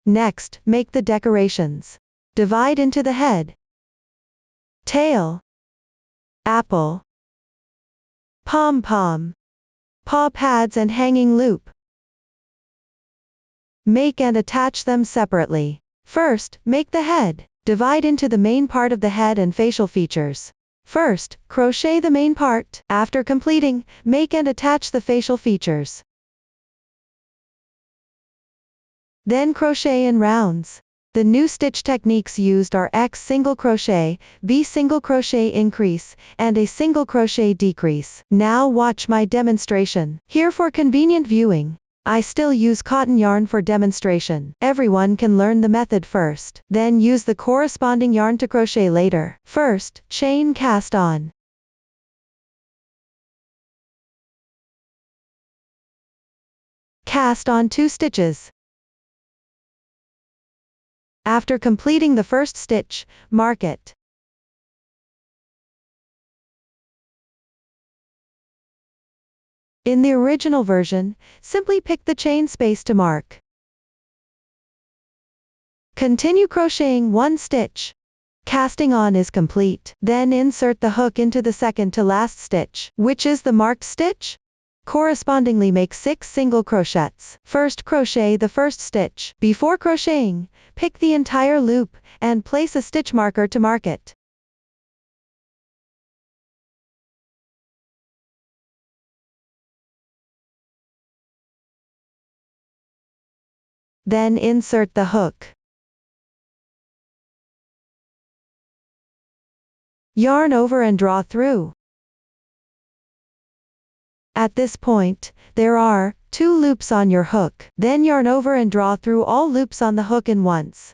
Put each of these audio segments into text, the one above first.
Next, make the decorations. Divide into the head, tail, apple, pom-pom, paw pads and hanging loop. Make and attach them separately. First, make the head. Divide into the main part of the head and facial features. First, crochet the main part. After completing, make and attach the facial features. Then crochet in rounds. The new stitch techniques used are X single crochet, B single crochet increase, and A single crochet decrease. Now watch my demonstration. Here for convenient viewing, I still use cotton yarn for demonstration. Everyone can learn the method first, then use the corresponding yarn to crochet later. First, chain cast on. Cast on 2 stitches. After completing the first stitch, mark it. In the original version, simply pick the chain space to mark. Continue crocheting 1 stitch. Casting on is complete. Then insert the hook into the second to last stitch, which is the marked stitch. Correspondingly make 6 single crochets. First crochet the first stitch. Before crocheting, pick the entire loop, and place a stitch marker to mark it. Then insert the hook. Yarn over and draw through. At this point, there are 2 loops on your hook. Then yarn over and draw through all loops on the hook in once.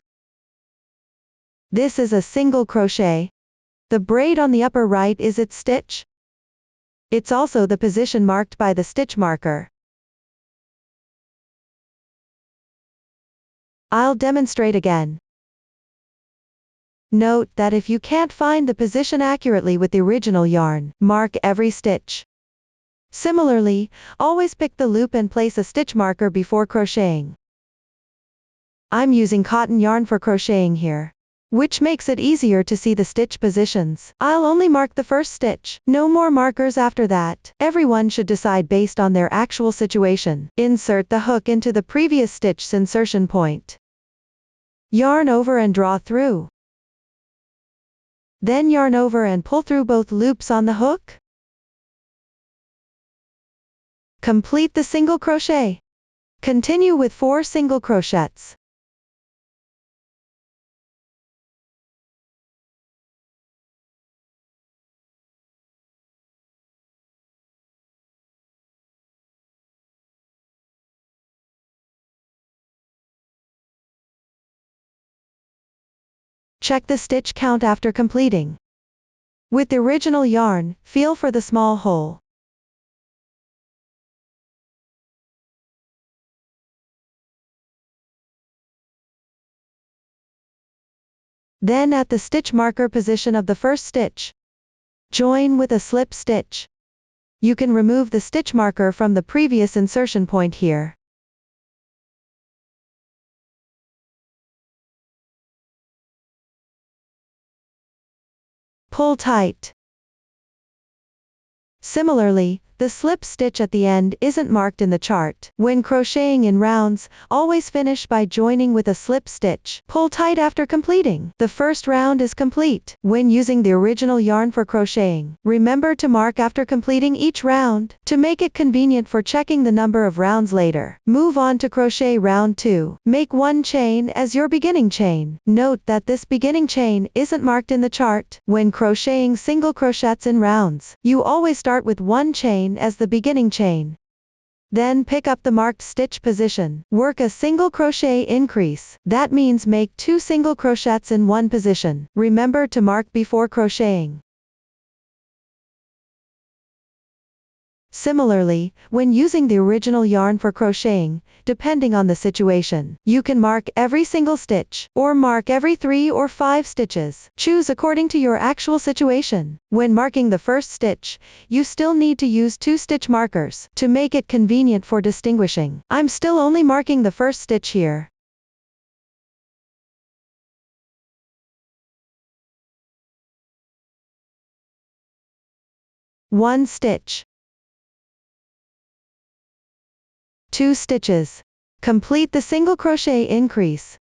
This is a single crochet. The braid on the upper right is its stitch. It's also the position marked by the stitch marker. I'll demonstrate again. Note that if you can't find the position accurately with the original yarn, mark every stitch. Similarly, always pick the loop and place a stitch marker before crocheting. I'm using cotton yarn for crocheting here, which makes it easier to see the stitch positions. I'll only mark the first stitch, no more markers after that. Everyone should decide based on their actual situation. Insert the hook into the previous stitch's insertion point. Yarn over and draw through. Then yarn over and pull through both loops on the hook. Complete the single crochet. Continue with 4 single crochets. Check the stitch count after completing. With the original yarn, feel for the small hole. Then at the stitch marker position of the first stitch, join with a slip stitch. You can remove the stitch marker from the previous insertion point here. Pull tight. Similarly, the slip stitch at the end isn't marked in the chart. When crocheting in rounds, always finish by joining with a slip stitch. Pull tight after completing. The first round is complete. When using the original yarn for crocheting, remember to mark after completing each round, to make it convenient for checking the number of rounds later. Move on to crochet round 2. Make 1 chain as your beginning chain. Note that this beginning chain isn't marked in the chart. When crocheting single crochets in rounds, you always start with 1 chain as the beginning chain. Then pick up the marked stitch position. Work a single crochet increase. That means make 2 single crochets in one position. Remember to mark before crocheting. Similarly, when using the original yarn for crocheting, depending on the situation, you can mark every single stitch, or mark every 3 or 5 stitches. Choose according to your actual situation. When marking the first stitch, you still need to use 2 stitch markers, to make it convenient for distinguishing. I'm still only marking the first stitch here. 1 stitch, 2 stitches. Complete the single crochet increase.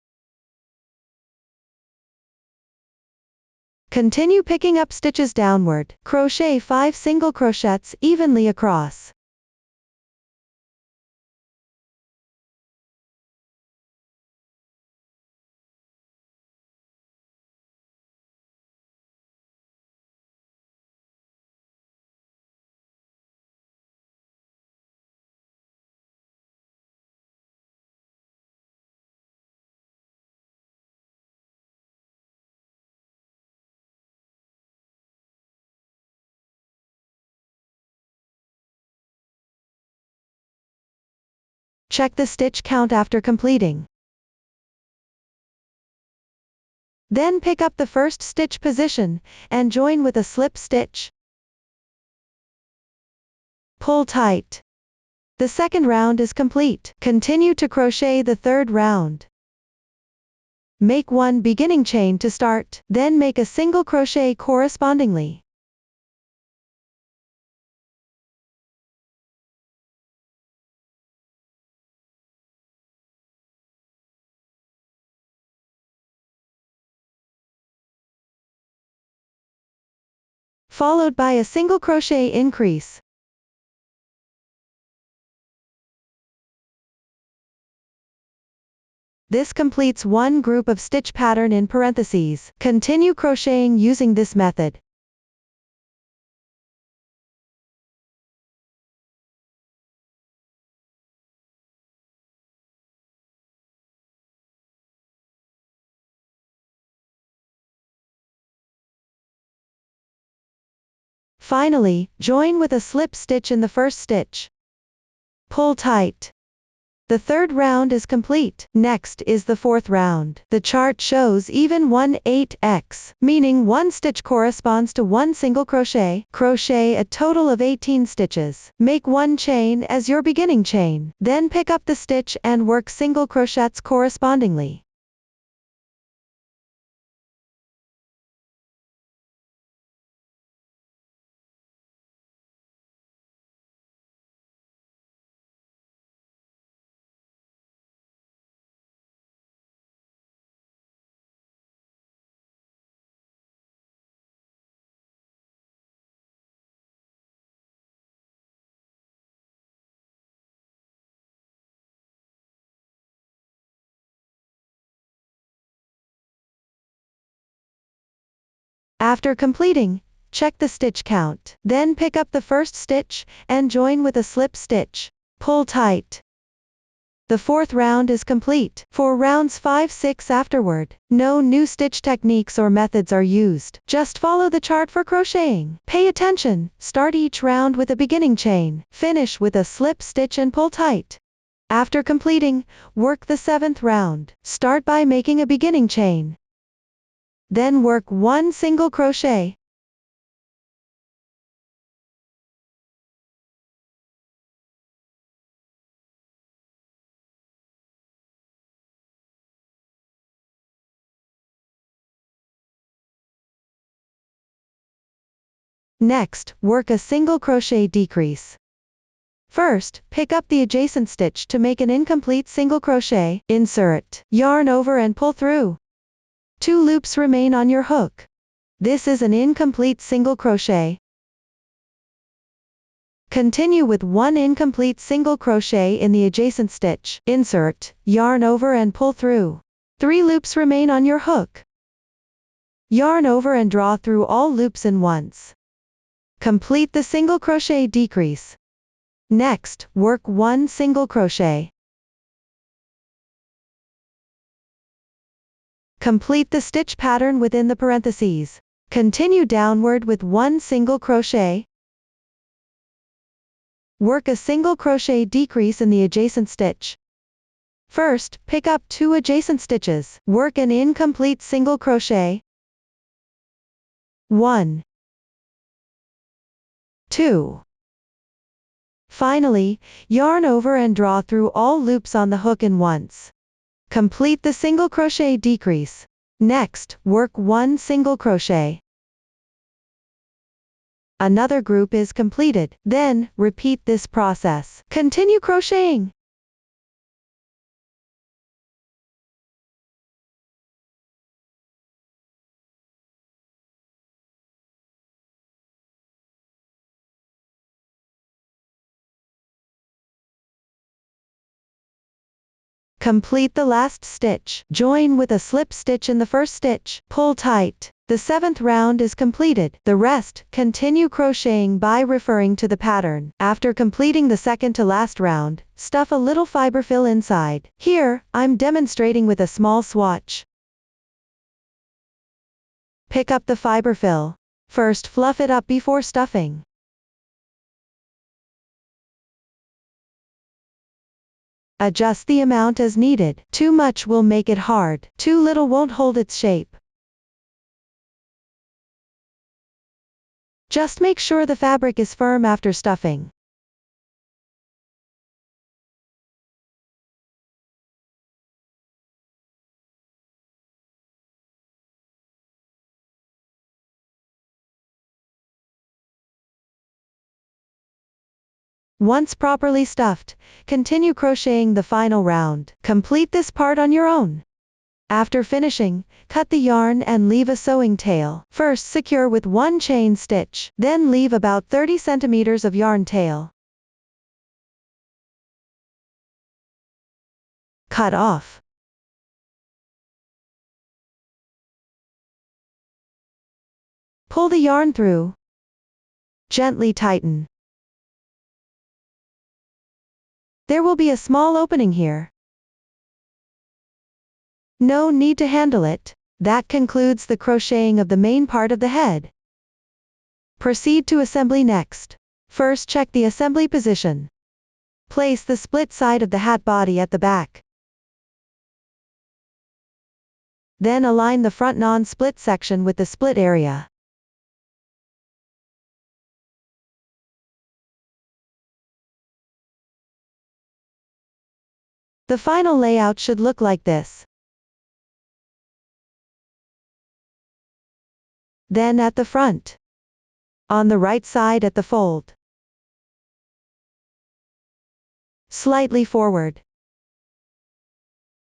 Continue picking up stitches downward. Crochet 5 single crochets evenly across. Check the stitch count after completing. Then pick up the first stitch position, and join with a slip stitch. Pull tight. The second round is complete. Continue to crochet the third round. Make 1 beginning chain to start, then make a single crochet correspondingly. Followed by a single crochet increase. This completes one group of stitch pattern in parentheses. Continue crocheting using this method. Finally, join with a slip stitch in the first stitch. Pull tight. The third round is complete. Next is the fourth round. The chart shows even 1/8x, meaning 1 stitch corresponds to 1 single crochet. Crochet a total of 18 stitches. Make 1 chain as your beginning chain. Then pick up the stitch and work single crochets correspondingly. After completing, check the stitch count. Then pick up the first stitch, and join with a slip stitch. Pull tight. The fourth round is complete. For rounds 5-6 afterward, no new stitch techniques or methods are used. Just follow the chart for crocheting. Pay attention, start each round with a beginning chain. Finish with a slip stitch and pull tight. After completing, work the 7th round. Start by making a beginning chain. Then work 1 single crochet. Next, work a single crochet decrease. First, pick up the adjacent stitch to make an incomplete single crochet. Insert, yarn over and pull through. 2 loops remain on your hook. This is an incomplete single crochet. Continue with 1 incomplete single crochet in the adjacent stitch. Insert, yarn over and pull through. 3 loops remain on your hook. Yarn over and draw through all loops in once. Complete the single crochet decrease. Next, work 1 single crochet. Complete the stitch pattern within the parentheses. Continue downward with 1 single crochet. Work a single crochet decrease in the adjacent stitch. First, pick up 2 adjacent stitches. Work an incomplete single crochet. 1, 2. Finally, yarn over and draw through all loops on the hook in once. Complete the single crochet decrease. Next, work 1 single crochet. Another group is completed. Then, repeat this process. Continue crocheting. Complete the last stitch. Join with a slip stitch in the first stitch. Pull tight. The 7th round is completed. The rest, continue crocheting by referring to the pattern. After completing the second to last round, stuff a little fiber fill inside. Here, I'm demonstrating with a small swatch. Pick up the fiber fill. First fluff it up before stuffing. Adjust the amount as needed. Too much will make it hard. Too little won't hold its shape. Just make sure the fabric is firm after stuffing. Once properly stuffed, continue crocheting the final round. Complete this part on your own. After finishing, cut the yarn and leave a sewing tail. First secure with one chain stitch, then leave about 30 centimeters of yarn tail. Cut off. Pull the yarn through. Gently tighten. There will be a small opening here. No need to handle it. That concludes the crocheting of the main part of the head. Proceed to assembly next. First check the assembly position. Place the split side of the hat body at the back. Then align the front non-split section with the split area. The final layout should look like this. Then at the front. On the right side at the fold. Slightly forward.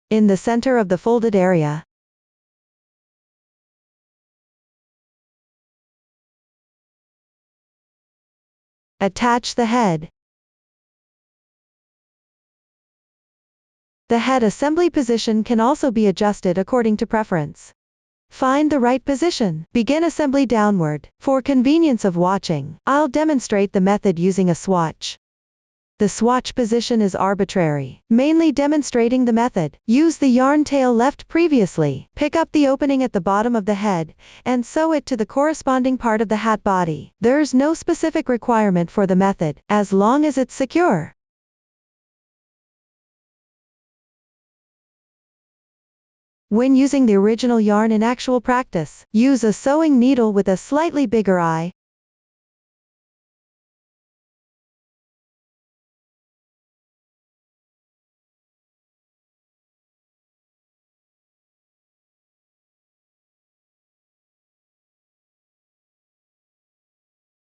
In the center of the folded area. Attach the head. The head assembly position can also be adjusted according to preference. Find the right position. Begin assembly downward. For convenience of watching, I'll demonstrate the method using a swatch. The swatch position is arbitrary, mainly demonstrating the method. Use the yarn tail left previously. Pick up the opening at the bottom of the head, and sew it to the corresponding part of the hat body. There's no specific requirement for the method, as long as it's secure. When using the original yarn in actual practice, use a sewing needle with a slightly bigger eye.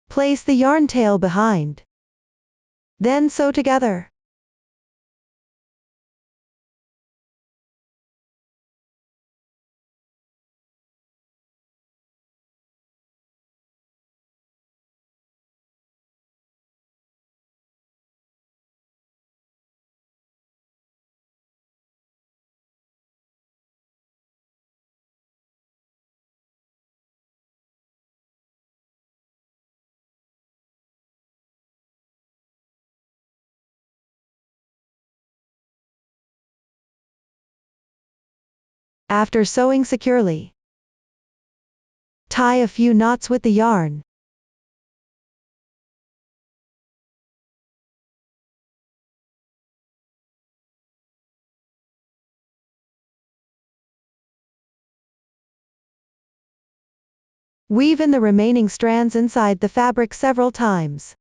Place the yarn tail behind. Then sew together. After sewing securely, tie a few knots with the yarn. Weave in the remaining strands inside the fabric several times.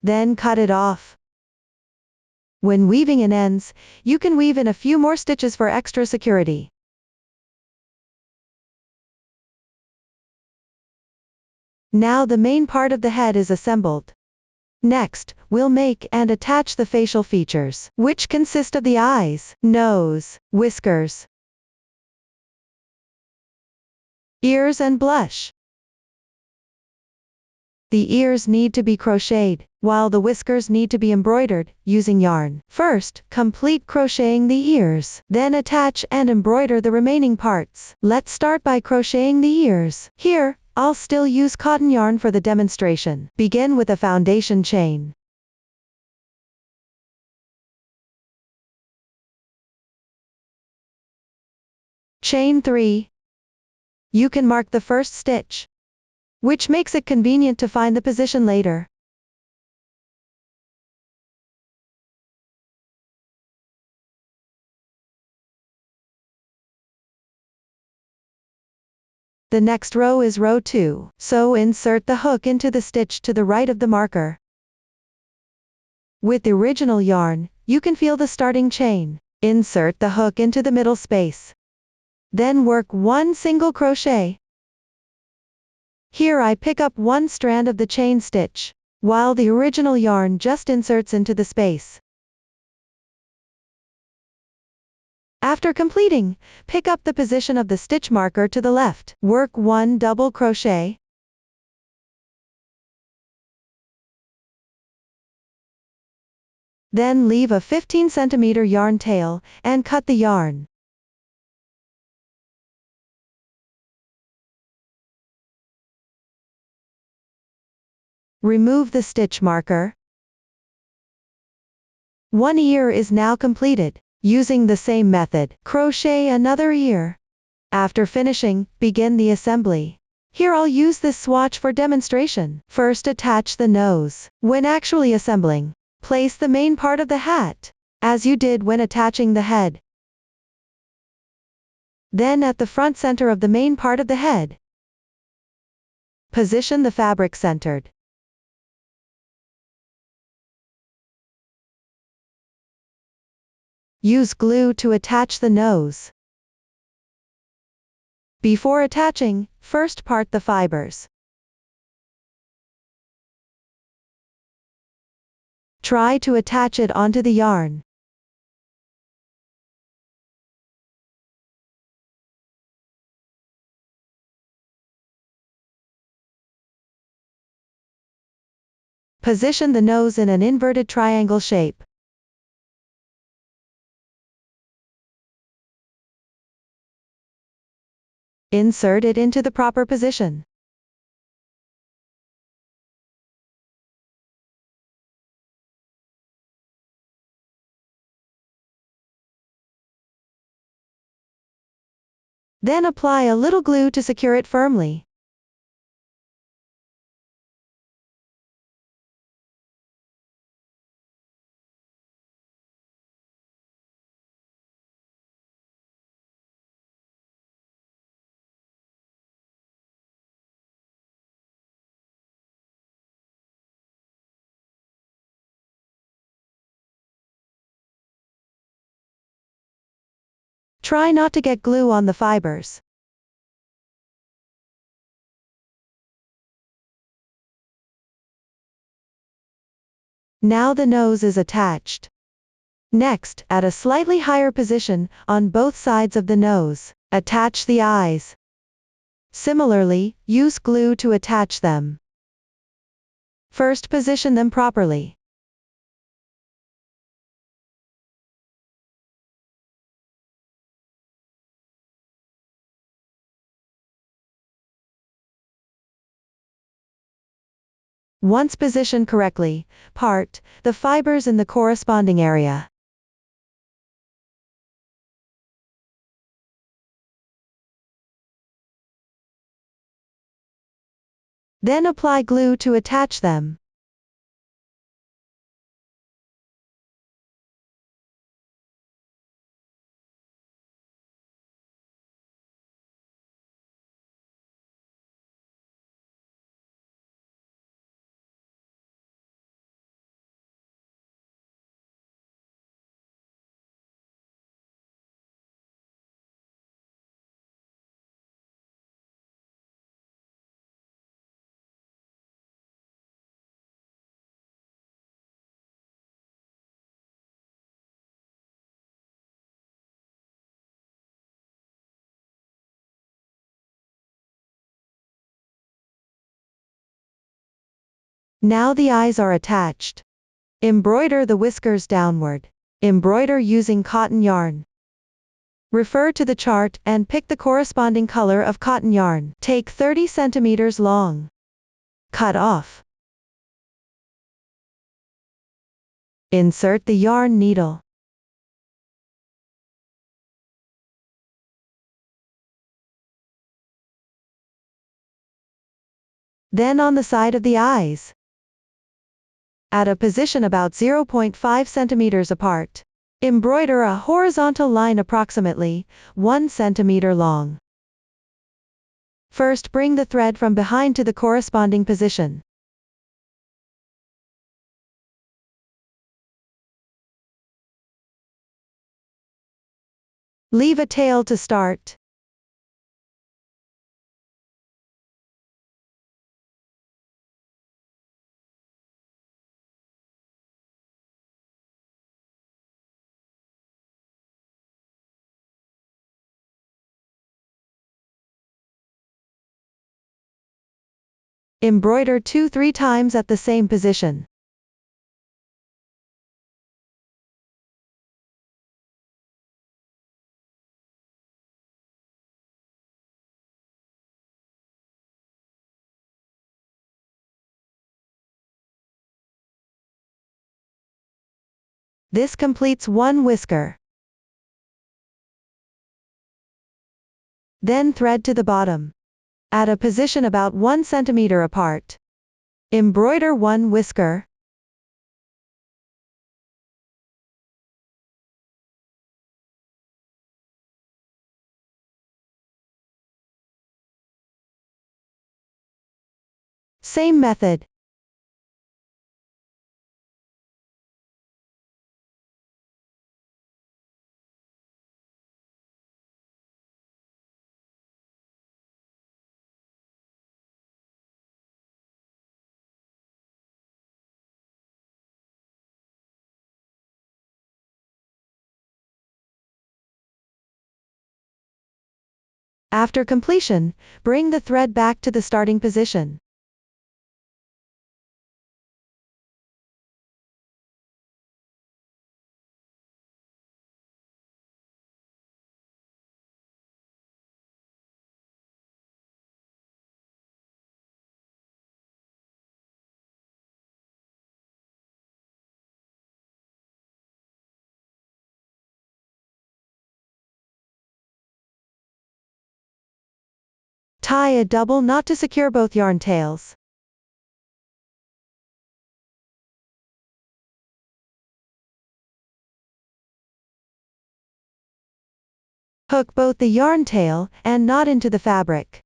Then cut it off. When weaving in ends, you can weave in a few more stitches for extra security. Now the main part of the head is assembled. Next, we'll make and attach the facial features, which consist of the eyes, nose, whiskers, ears and blush. The ears need to be crocheted, while the whiskers need to be embroidered, using yarn. First, complete crocheting the ears, then attach and embroider the remaining parts. Let's start by crocheting the ears. Here, I'll still use cotton yarn for the demonstration. Begin with a foundation chain. Chain 3. You can mark the first stitch, which makes it convenient to find the position later. The next row is row 2, so insert the hook into the stitch to the right of the marker. With the original yarn, you can feel the starting chain. Insert the hook into the middle space. Then work one single crochet. Here I pick up one strand of the chain stitch, while the original yarn just inserts into the space. After completing, pick up the position of the stitch marker to the left. Work one double crochet. Then leave a 15 cm yarn tail, and cut the yarn. Remove the stitch marker. One ear is now completed. Using the same method, crochet another ear. After finishing, begin the assembly. Here I'll use this swatch for demonstration. First attach the nose. When actually assembling, place the main part of the hat, as you did when attaching the head. Then at the front center of the main part of the head, position the fabric centered. Use glue to attach the nose. Before attaching, first part the fibers. Try to attach it onto the yarn. Position the nose in an inverted triangle shape. Insert it into the proper position. Then apply a little glue to secure it firmly. Try not to get glue on the fibers. Now the nose is attached. Next, at a slightly higher position, on both sides of the nose, attach the eyes. Similarly, use glue to attach them. First position them properly. Once positioned correctly, part the fibers in the corresponding area. Then apply glue to attach them. Now the eyes are attached. Embroider the whiskers downward. Embroider using cotton yarn. Refer to the chart and pick the corresponding color of cotton yarn. Take 30 centimeters long. Cut off. Insert the yarn needle. Then on the side of the eyes. At a position about 0.5 centimeters apart. Embroider a horizontal line approximately 1 centimeter long. First bring the thread from behind to the corresponding position. Leave a tail to start. Embroider 2-3 times at the same position. This completes one whisker. Then thread to the bottom. At a position about 1 centimeter apart. Embroider one whisker. Same method. After completion, bring the thread back to the starting position. Tie a double knot to secure both yarn tails. Hook both the yarn tail and knot into the fabric.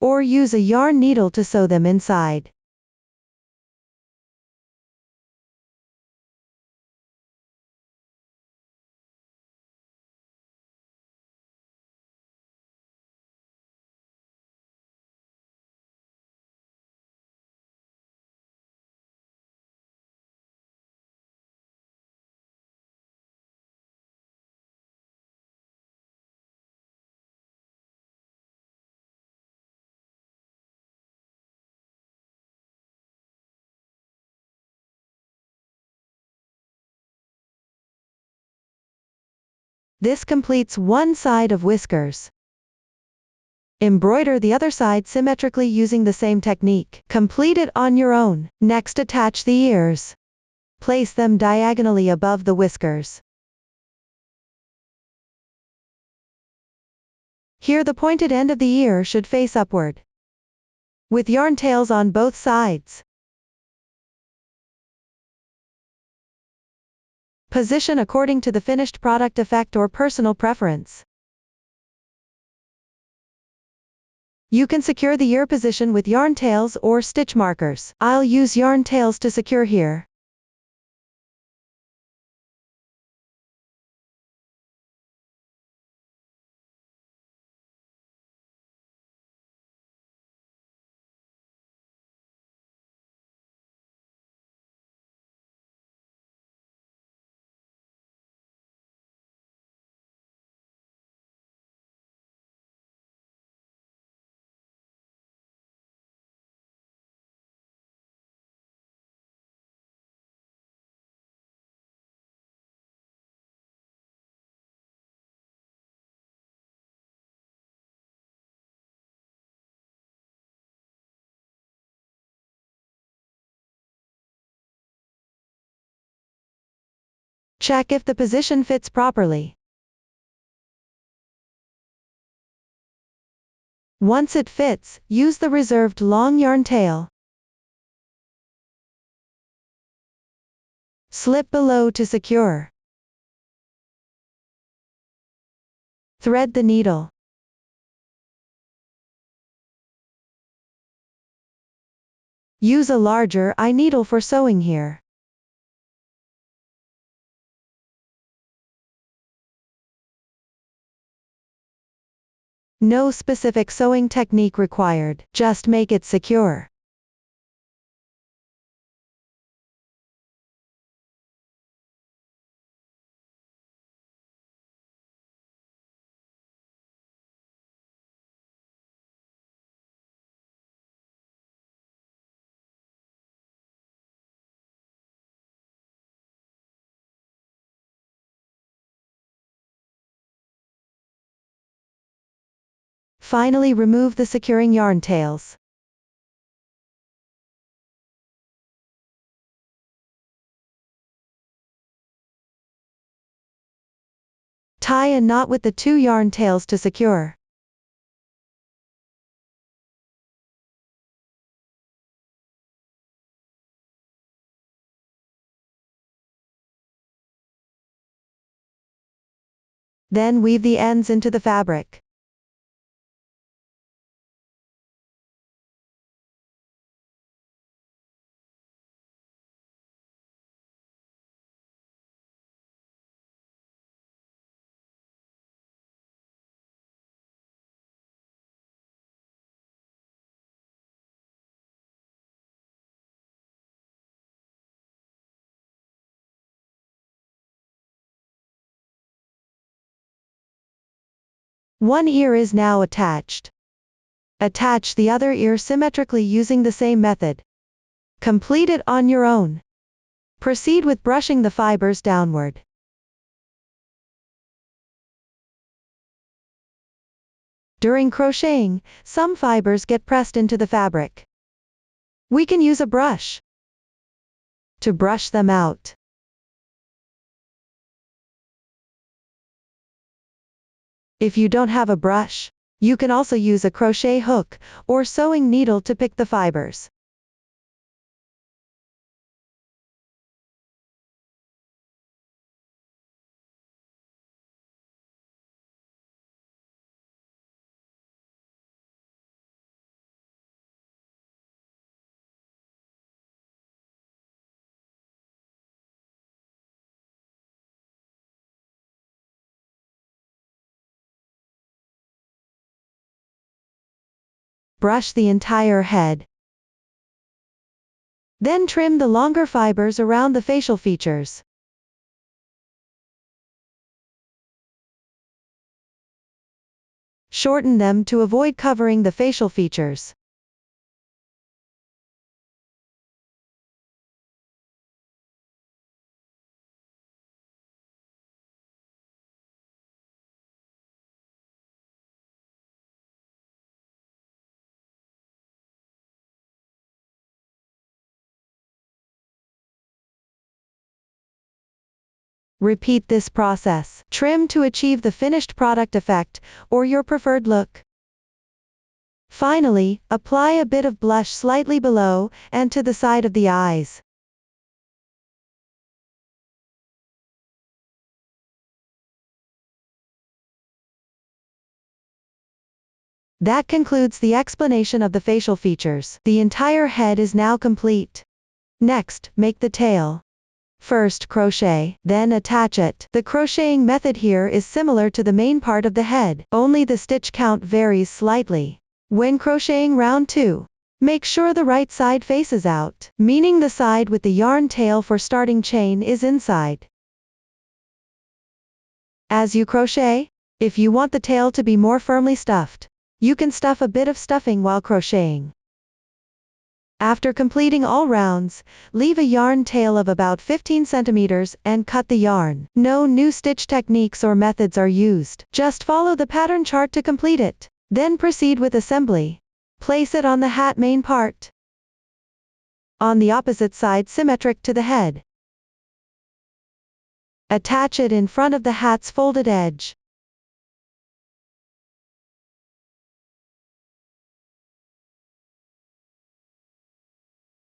Or use a yarn needle to sew them inside. This completes one side of whiskers. Embroider the other side symmetrically using the same technique. Complete it on your own. Next, attach the ears. Place them diagonally above the whiskers. Here the pointed end of the ear should face upward, with yarn tails on both sides. Position according to the finished product effect or personal preference. You can secure the ear position with yarn tails or stitch markers. I'll use yarn tails to secure here. Check if the position fits properly. Once it fits, use the reserved long yarn tail. Slip below to secure. Thread the needle. Use a larger eye needle for sewing here. No specific sewing technique required, just make it secure. Finally, remove the securing yarn tails. Tie a knot with the 2 yarn tails to secure. Then weave the ends into the fabric. One ear is now attached. Attach the other ear symmetrically using the same method. Complete it on your own. Proceed with brushing the fibers downward. During crocheting, some fibers get pressed into the fabric. We can use a brush to brush them out. If you don't have a brush, you can also use a crochet hook or sewing needle to pick the fibers. Brush the entire head. Then trim the longer fibers around the facial features. Shorten them to avoid covering the facial features. Repeat this process. Trim to achieve the finished product effect, or your preferred look. Finally, apply a bit of blush slightly below, and to the side of the eyes. That concludes the explanation of the facial features. The entire head is now complete. Next, make the tail. First crochet, then attach it. The crocheting method here is similar to the main part of the head, only the stitch count varies slightly. When crocheting round 2, make sure the right side faces out, meaning the side with the yarn tail for starting chain is inside. As you crochet, if you want the tail to be more firmly stuffed, you can stuff a bit of stuffing while crocheting. After completing all rounds, leave a yarn tail of about 15 centimeters and cut the yarn. No new stitch techniques or methods are used. Just follow the pattern chart to complete it. Then proceed with assembly. Place it on the hat main part, on the opposite side symmetric to the head. Attach it in front of the hat's folded edge.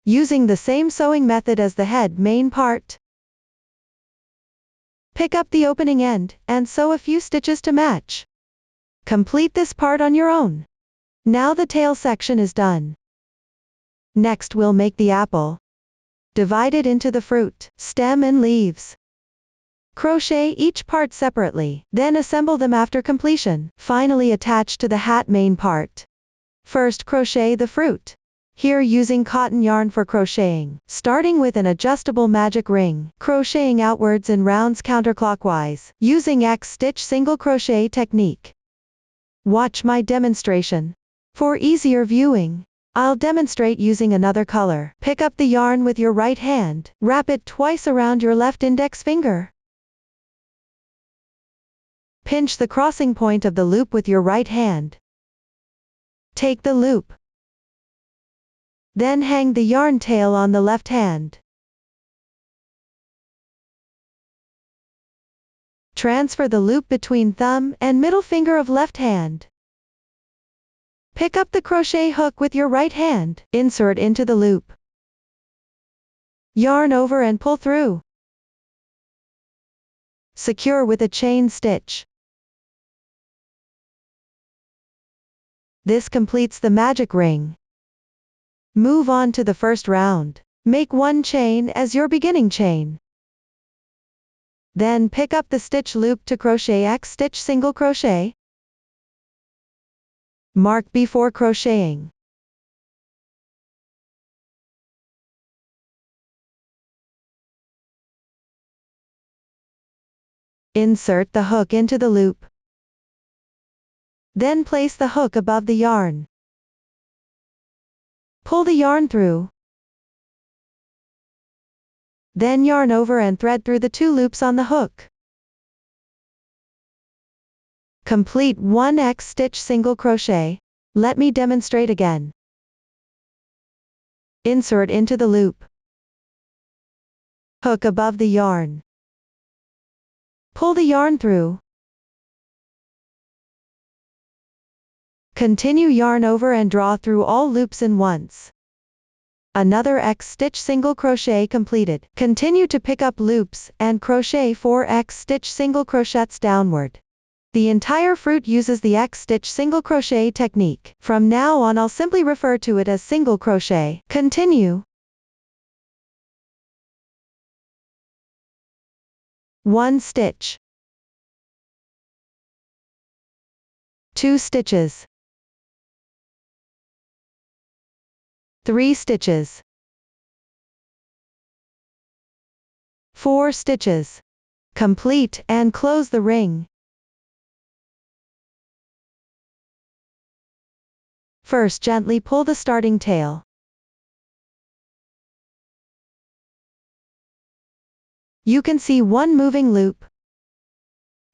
Using the same sewing method as the head main part, pick up the opening end, and sew a few stitches to match. Complete this part on your own. Now the tail section is done. Next we'll make the apple. Divide it into the fruit, stem and leaves. Crochet each part separately, then assemble them after completion. Finally attach to the hat main part. First crochet the fruit. Here using cotton yarn for crocheting, starting with an adjustable magic ring, crocheting outwards in rounds counterclockwise, using X-stitch single crochet technique. Watch my demonstration. For easier viewing, I'll demonstrate using another color. Pick up the yarn with your right hand, wrap it twice around your left index finger. Pinch the crossing point of the loop with your right hand. Take the loop. Then hang the yarn tail on the left hand. Transfer the loop between thumb and middle finger of left hand. Pick up the crochet hook with your right hand, insert into the loop. Yarn over and pull through. Secure with a chain stitch. This completes the magic ring. Move on to the first round. Make one chain as your beginning chain. Then pick up the stitch loop to crochet X-stitch single crochet. Mark before crocheting. Insert the hook into the loop. Then place the hook above the yarn. Pull the yarn through. Then yarn over and thread through the 2 loops on the hook. Complete 1 X-stitch single crochet. Let me demonstrate again. Insert into the loop. Hook above the yarn. Pull the yarn through. Continue yarn over and draw through all loops in once. Another X-stitch single crochet completed. Continue to pick up loops and crochet 4 X-stitch single crochets downward. The entire fruit uses the X-stitch single crochet technique. From now on I'll simply refer to it as single crochet. Continue. 1 stitch. 2 stitches. 3 stitches. 4 stitches. Complete and close the ring. First gently pull the starting tail. You can see one moving loop.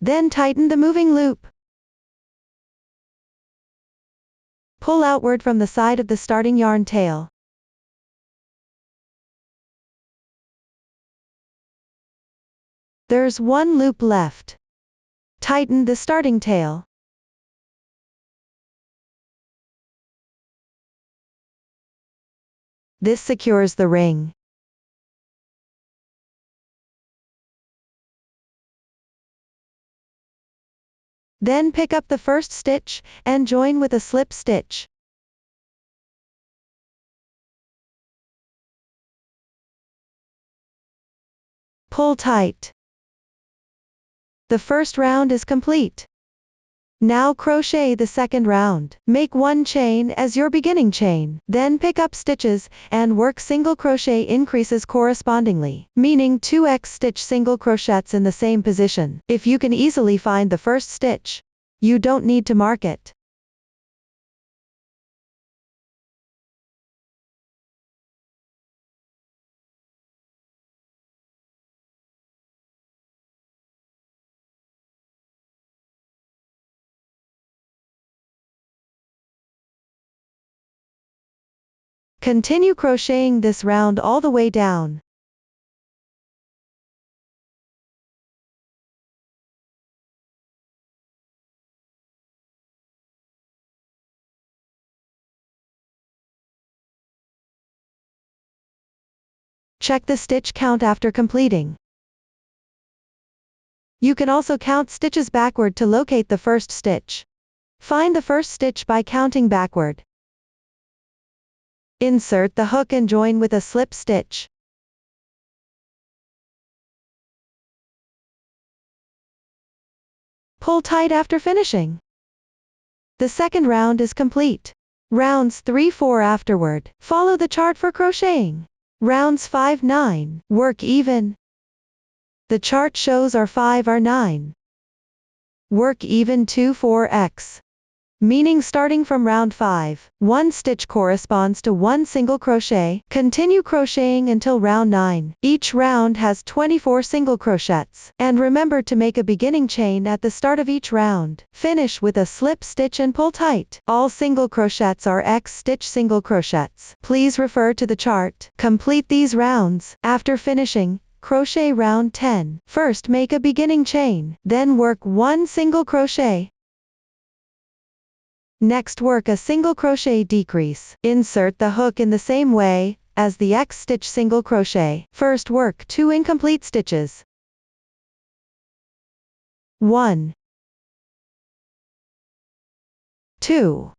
Then tighten the moving loop. Pull outward from the side of the starting yarn tail. There's 1 loop left. Tighten the starting tail. This secures the ring. Then pick up the first stitch, and join with a slip stitch. Pull tight. The first round is complete. Now crochet the second round. Make 1 chain as your beginning chain, then pick up stitches, and work single crochet increases correspondingly, meaning 2 X-stitch single crochets in the same position. If you can easily find the first stitch, you don't need to mark it. Continue crocheting this round all the way down. Check the stitch count after completing. You can also count stitches backward to locate the first stitch. Find the first stitch by counting backward. Insert the hook and join with a slip stitch. Pull tight after finishing. The second round is complete. Rounds 3-4 afterward. Follow the chart for crocheting. Rounds 5-9. Work even. The chart shows R5 R9. Work even 2-4x. Meaning starting from round 5, 1 stitch corresponds to 1 single crochet. Continue crocheting until round 9. Each round has 24 single crochets. And remember to make a beginning chain at the start of each round. Finish with a slip stitch and pull tight. All single crochets are X stitch single crochets. Please refer to the chart. Complete these rounds. After finishing, crochet round 10. First make a beginning chain. Then work 1 single crochet. Next work a single crochet decrease. Insert the hook in the same way as the X stitch single crochet. First work 2 incomplete stitches. 1, 2.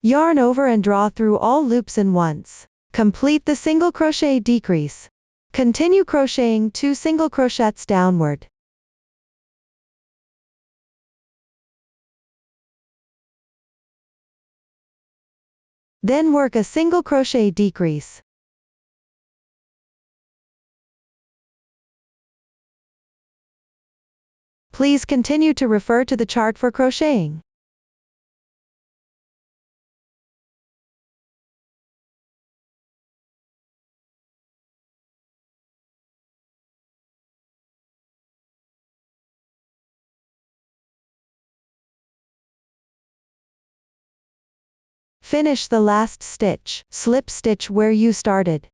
Yarn over and draw through all loops in once. Complete the single crochet decrease. Continue crocheting 2 single crochets downward. Then work a single crochet decrease. Please continue to refer to the chart for crocheting. Finish the last stitch. Slip stitch where you started.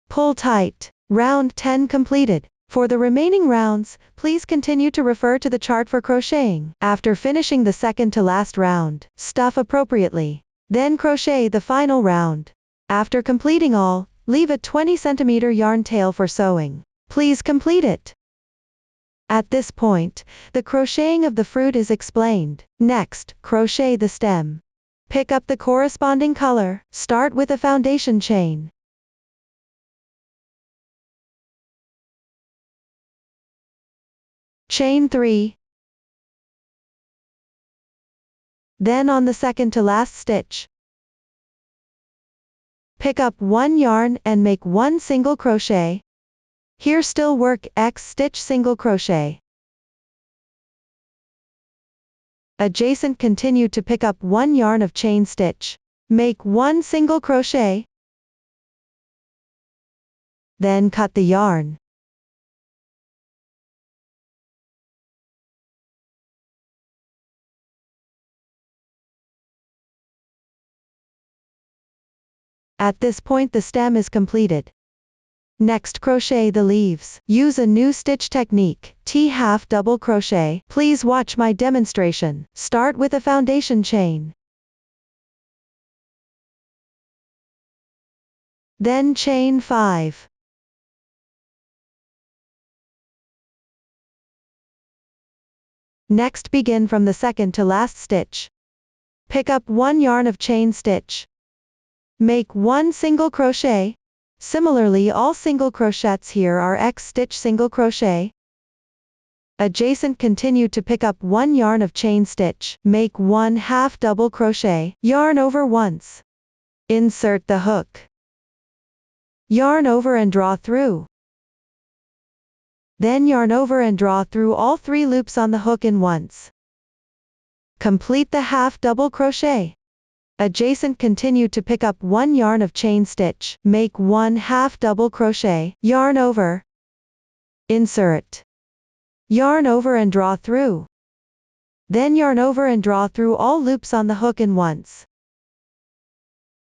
Pull tight. Round 10 completed. For the remaining rounds, please continue to refer to the chart for crocheting. After finishing the second to last round, stuff appropriately. Then crochet the final round. After completing all, leave a 20 cm yarn tail for sewing. Please complete it. At this point, the crocheting of the fruit is explained. Next, crochet the stem. Pick up the corresponding color. Start with a foundation chain. Chain 3. Then on the second to last stitch, pick up 1 yarn and make 1 single crochet. Here still work X stitch single crochet. Adjacent continue to pick up 1 yarn of chain stitch. Make 1 single crochet. Then cut the yarn. At this point the stem is completed. Next crochet the leaves. Use a new stitch technique, T-half double crochet. Please watch my demonstration. Start with a foundation chain. Then chain 5. Next begin from the second to last stitch. Pick up 1 yarn of chain stitch. Make 1 single crochet. Similarly all single crochets here are X stitch single crochet. Adjacent continue to pick up 1 yarn of chain stitch. Make 1 half double crochet. Yarn over once. Insert the hook. Yarn over and draw through. Then yarn over and draw through all 3 loops on the hook in once. Complete the half double crochet. Adjacent continue to pick up 1 yarn of chain stitch. Make 1 half double crochet. Yarn over. Insert. Yarn over and draw through. Then yarn over and draw through all loops on the hook in once.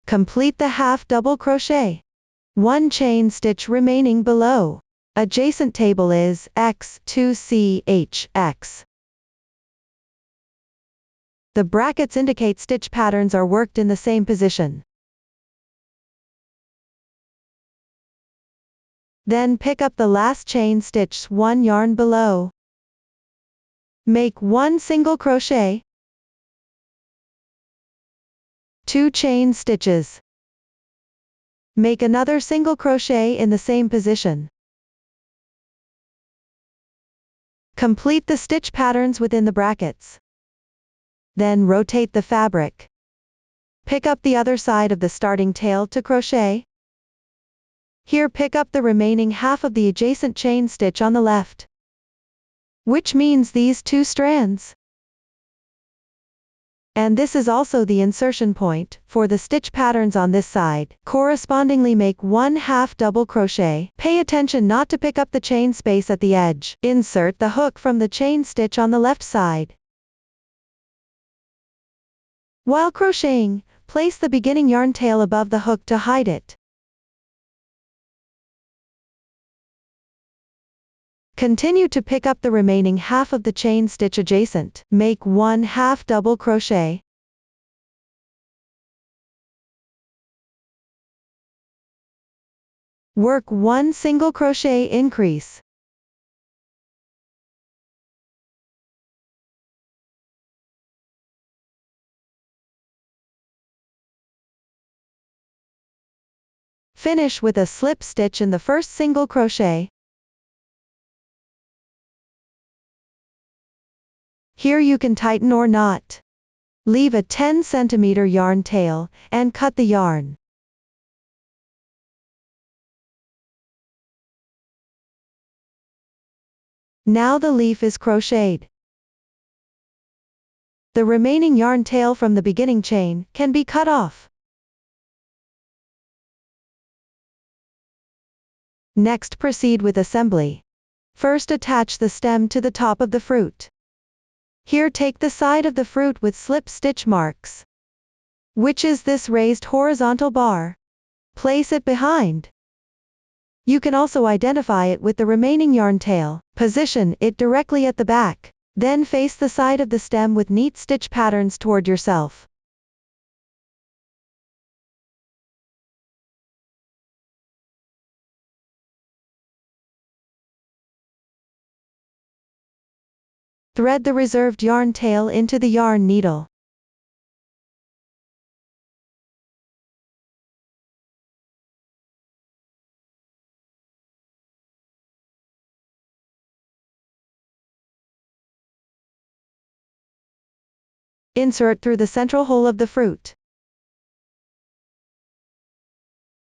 Complete the half double crochet. 1 chain stitch remaining below. Adjacent table is X2CH. The brackets indicate stitch patterns are worked in the same position. Then pick up the last chain stitch 1 yarn below. Make 1 single crochet, 2 chain stitches. Make another single crochet in the same position. Complete the stitch patterns within the brackets. Then rotate the fabric. Pick up the other side of the starting tail to crochet. Here pick up the remaining half of the adjacent chain stitch on the left, which means these 2 strands. And this is also the insertion point for the stitch patterns on this side. Correspondingly make 1/2 double crochet. Pay attention not to pick up the chain space at the edge. Insert the hook from the chain stitch on the left side. While crocheting, place the beginning yarn tail above the hook to hide it. Continue to pick up the remaining half of the chain stitch adjacent. Make 1/2 double crochet. Work 1 single crochet increase. Finish with a slip stitch in the first single crochet. Here you can tighten or knot. Leave a 10 cm yarn tail, and cut the yarn. Now the leaf is crocheted. The remaining yarn tail from the beginning chain can be cut off. Next proceed with assembly. First attach the stem to the top of the fruit. Here take the side of the fruit with slip stitch marks, which is this raised horizontal bar. Place it behind. You can also identify it with the remaining yarn tail. Position it directly at the back. Then face the side of the stem with neat stitch patterns toward yourself. Thread the reserved yarn tail into the yarn needle. Insert through the central hole of the fruit.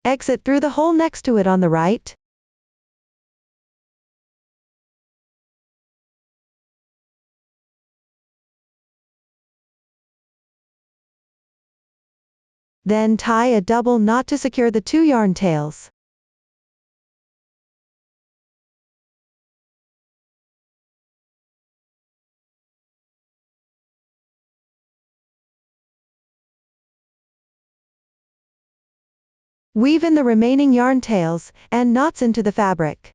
Exit through the hole next to it on the right. Then tie a double knot to secure the 2 yarn tails. Weave in the remaining yarn tails and knots into the fabric.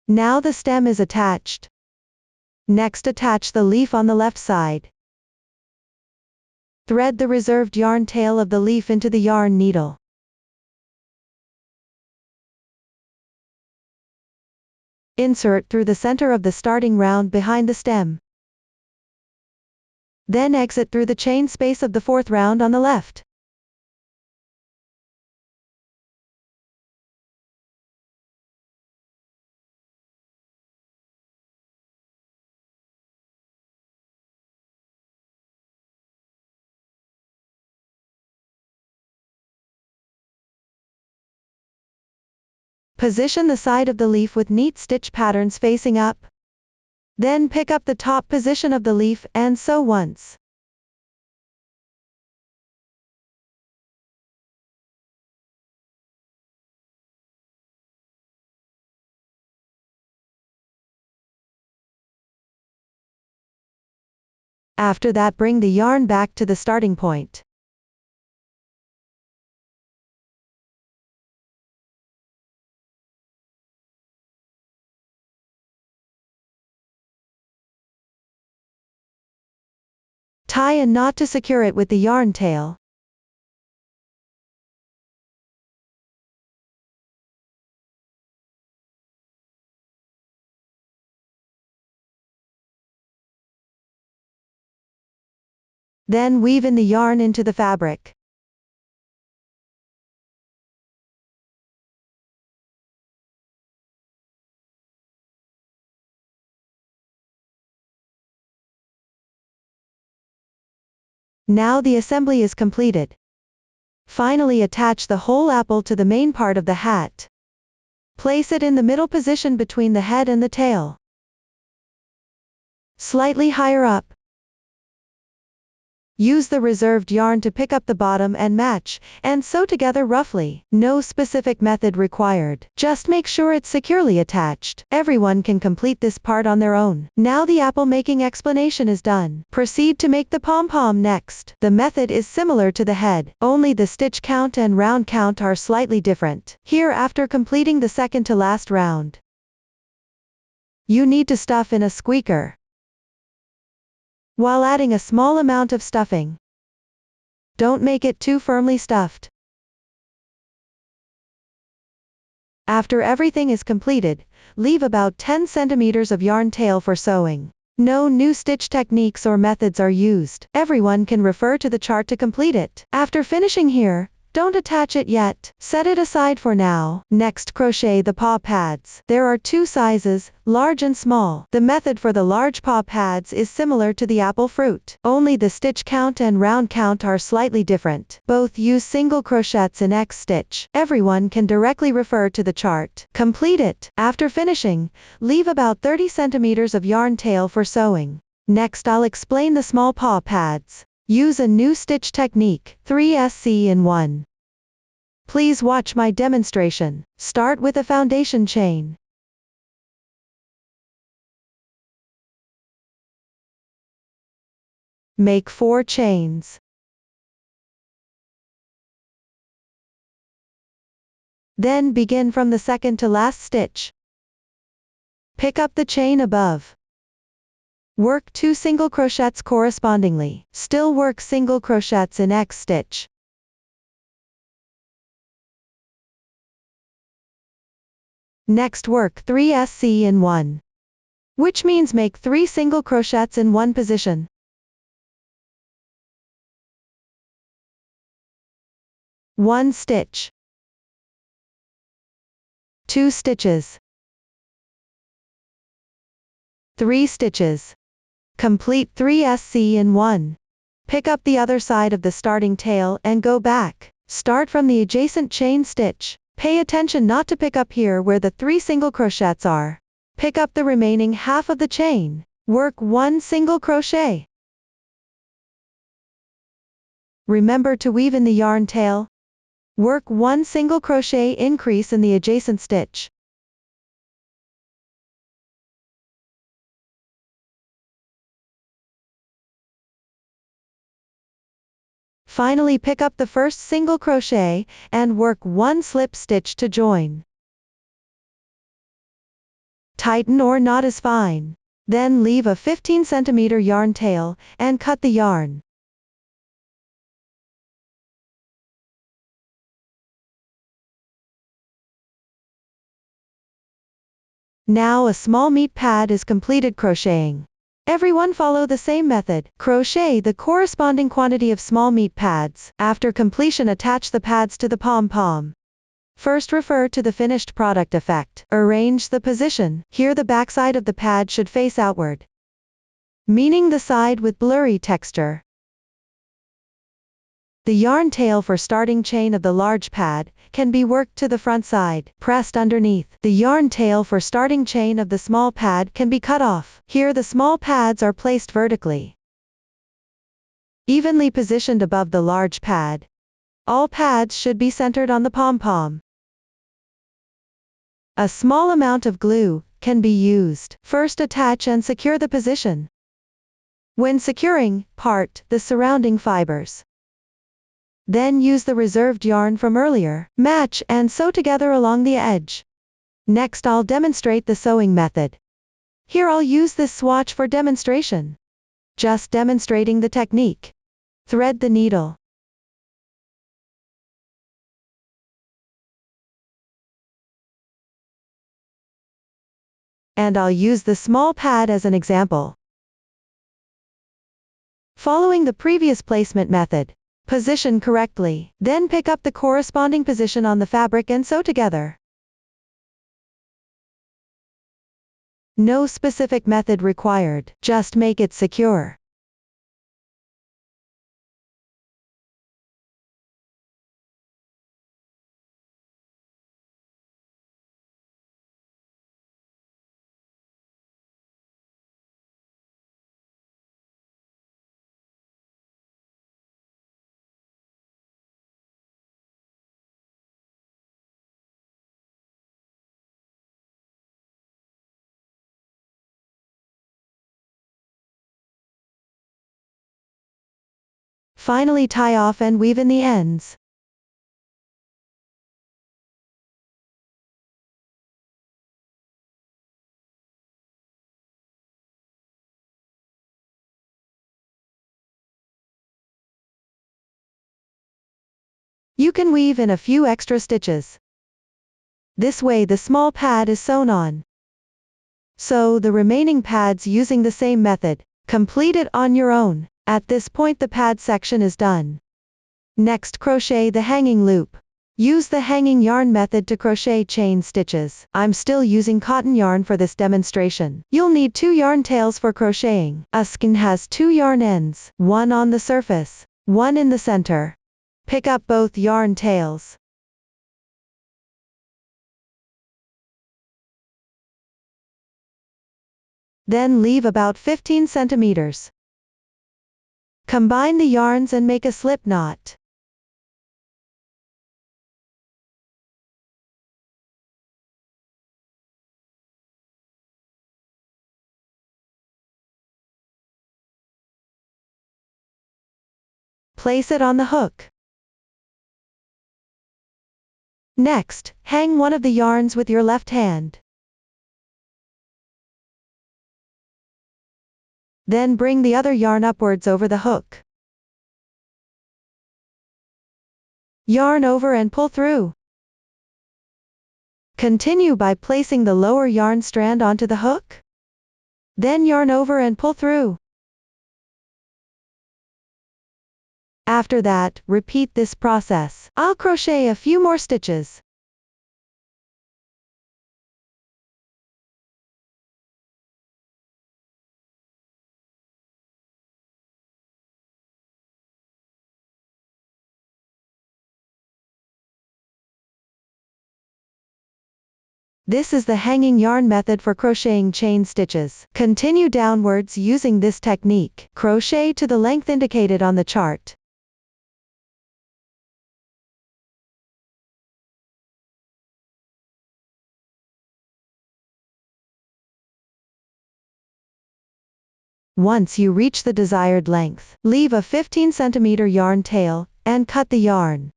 Now the stem is attached. Next attach the leaf on the left side. Thread the reserved yarn tail of the leaf into the yarn needle. Insert through the center of the starting round behind the stem. Then exit through the chain space of the 4th round on the left. Position the side of the leaf with neat stitch patterns facing up. Then pick up the top position of the leaf and sew once. After that, bring the yarn back to the starting point. Tie a knot to secure it with the yarn tail. Then weave in the yarn into the fabric. Now the assembly is completed. Finally, attach the whole apple to the main part of the hat. Place it in the middle position between the head and the tail. Slightly higher up. Use the reserved yarn to pick up the bottom and match, and sew together roughly. No specific method required. Just make sure it's securely attached. Everyone can complete this part on their own. Now the apple making explanation is done. Proceed to make the pom-pom next. The method is similar to the head, only the stitch count and round count are slightly different. Here, after completing the second to last round, you need to stuff in a squeaker, while adding a small amount of stuffing. Don't make it too firmly stuffed. After everything is completed, leave about 10 centimeters of yarn tail for sewing. No new stitch techniques or methods are used. Everyone can refer to the chart to complete it. After finishing here, don't attach it yet. Set it aside for now. Next, crochet the paw pads. There are two sizes, large and small. The method for the large paw pads is similar to the apple fruit, only the stitch count and round count are slightly different. Both use single crochets in X stitch. Everyone can directly refer to the chart. Complete it. After finishing, leave about 30 centimeters of yarn tail for sewing. Next, I'll explain the small paw pads. Use a new stitch technique, 3SC in 1. Please watch my demonstration. Start with a foundation chain. Make 4 chains. Then begin from the second to last stitch. Pick up the chain above. Work 2 single crochets correspondingly. Still work single crochets in X stitch. Next, work 3SC in 1, which means make 3 single crochets in one position. One stitch, 2 stitches, 3 stitches. Complete 3SC in 1. Pick up the other side of the starting tail and go back. Start from the adjacent chain stitch. Pay attention not to pick up here where the 3 single crochets are. Pick up the remaining half of the chain. Work 1 single crochet. Remember to weave in the yarn tail. Work 1 single crochet increase in the adjacent stitch. Finally, pick up the first single crochet, and work 1 slip stitch to join. Tighten or knot is fine. Then leave a 15 centimeter yarn tail, and cut the yarn. Now a small meat pad is completed crocheting. Everyone follow the same method. Crochet the corresponding quantity of small meat pads. After completion, attach the pads to the pom-pom. First, refer to the finished product effect. Arrange the position. Here the backside of the pad should face outward, meaning the side with blurry texture. The yarn tail for starting chain of the large pad can be worked to the front side, pressed underneath. The yarn tail for starting chain of the small pad can be cut off. Here the small pads are placed vertically, evenly positioned above the large pad. All pads should be centered on the pom-pom. A small amount of glue can be used. First, attach and secure the position. When securing, part the surrounding fibers. Then use the reserved yarn from earlier, match and sew together along the edge. Next I'll demonstrate the sewing method. Here I'll use this swatch for demonstration. Just demonstrating the technique. Thread the needle. And I'll use the small pad as an example. Following the previous placement method. Position correctly, then pick up the corresponding position on the fabric and sew together. No specific method required, just make it secure. Finally tie off and weave in the ends. You can weave in a few extra stitches. This way the small pad is sewn on. Sew the remaining pads using the same method. Complete it on your own. At this point the pad section is done. Next crochet the hanging loop. Use the hanging yarn method to crochet chain stitches. I'm still using cotton yarn for this demonstration. You'll need 2 yarn tails for crocheting. A skein has 2 yarn ends, one on the surface, one in the center. Pick up both yarn tails. Then leave about 15 centimeters. Combine the yarns and make a slip knot. Place it on the hook. Next, hang one of the yarns with your left hand. Then bring the other yarn upwards over the hook. Yarn over and pull through. Continue by placing the lower yarn strand onto the hook. Then yarn over and pull through. After that, repeat this process. I'll crochet a few more stitches. This is the hanging yarn method for crocheting chain stitches. Continue downwards using this technique. Crochet to the length indicated on the chart. Once you reach the desired length, leave a 15 centimeter yarn tail, and cut the yarn.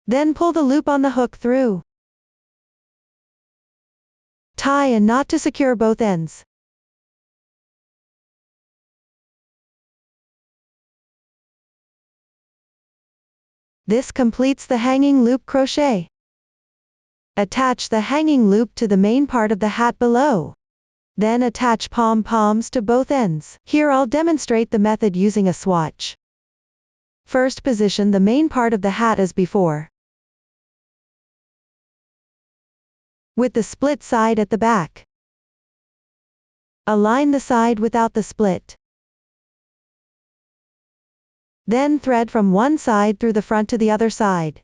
Then pull the loop on the hook through. Tie a knot to secure both ends. This completes the hanging loop crochet. Attach the hanging loop to the main part of the hat below. Then attach pom-poms to both ends. Here I'll demonstrate the method using a swatch. First position the main part of the hat as before, with the split side at the back. Align the side without the split. Then thread from one side through the front to the other side,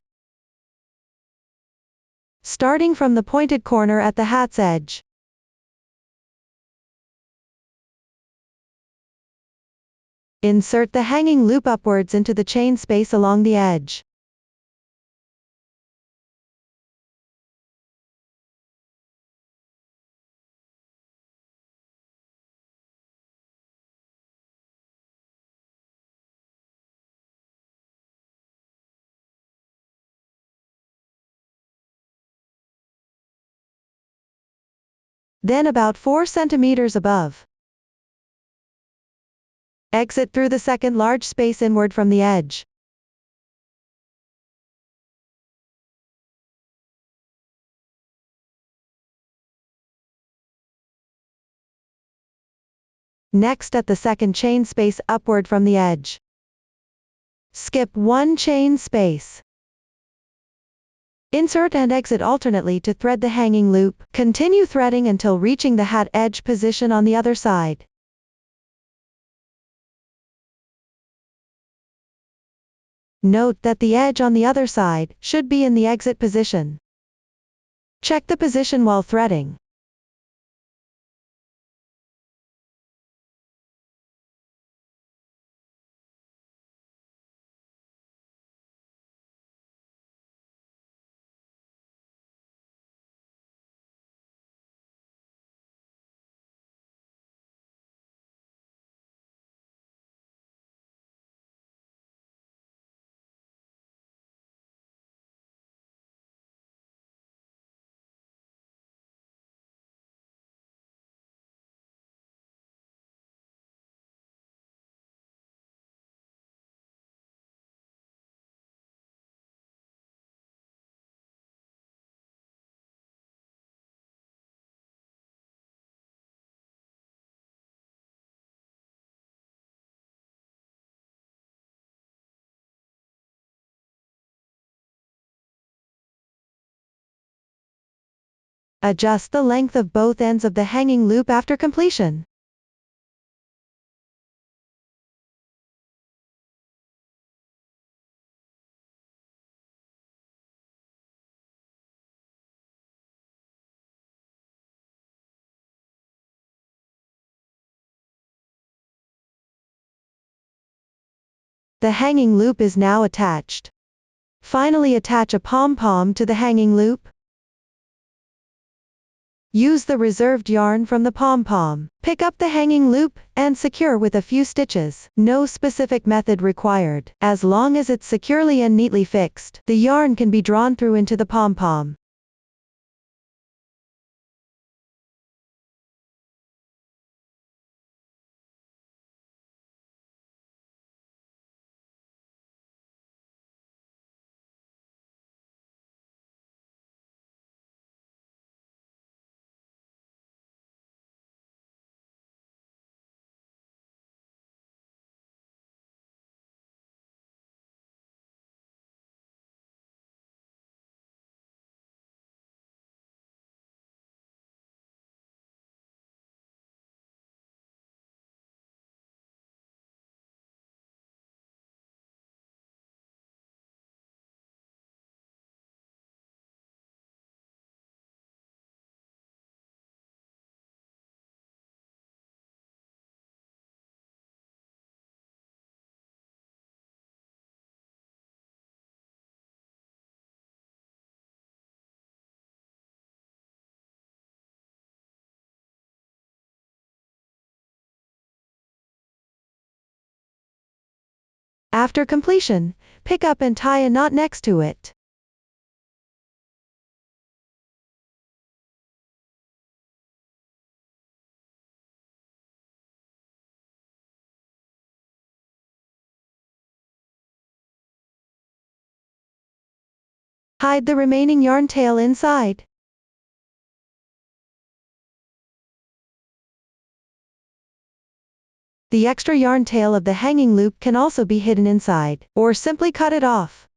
starting from the pointed corner at the hat's edge. Insert the hanging loop upwards into the chain space along the edge. then about 4 centimeters above. Exit through the second large space inward from the edge. Next at the second chain space upward from the edge. Skip 1 chain space. Insert and exit alternately to thread the hanging loop. Continue threading until reaching the hat edge position on the other side. Note that the edge on the other side should be in the exit position. Check the position while threading. Adjust the length of both ends of the hanging loop after completion. The hanging loop is now attached. Finally, attach a pom-pom to the hanging loop. Use the reserved yarn from the pom-pom. Pick up the hanging loop and secure with a few stitches. No specific method required. As long as it's securely and neatly fixed, the yarn can be drawn through into the pom-pom. After completion, pick up and tie a knot next to it. Hide the remaining yarn tail inside. The extra yarn tail of the hanging loop can also be hidden inside, or simply cut it off.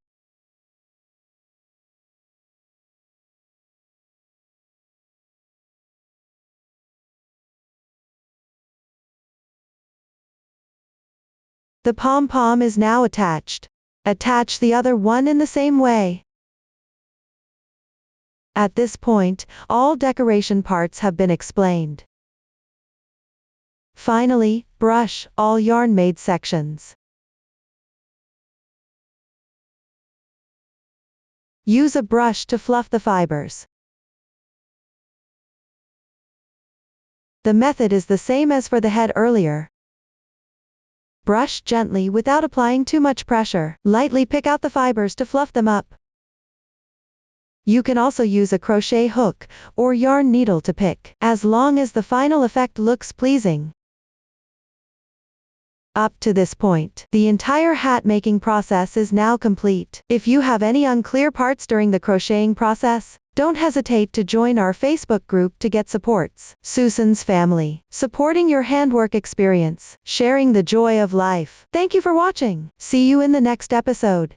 The pom-pom is now attached. Attach the other one in the same way. At this point, all decoration parts have been explained. Finally, brush all yarn-made sections. Use a brush to fluff the fibers. The method is the same as for the head earlier. Brush gently without applying too much pressure. Lightly pick out the fibers to fluff them up. You can also use a crochet hook or yarn needle to pick, as long as the final effect looks pleasing. Up to this point, the entire hat making process is now complete. If you have any unclear parts during the crocheting process, don't hesitate to join our Facebook group to get supports. Susan's Family. Supporting your handwork experience. Sharing the joy of life. Thank you for watching. See you in the next episode.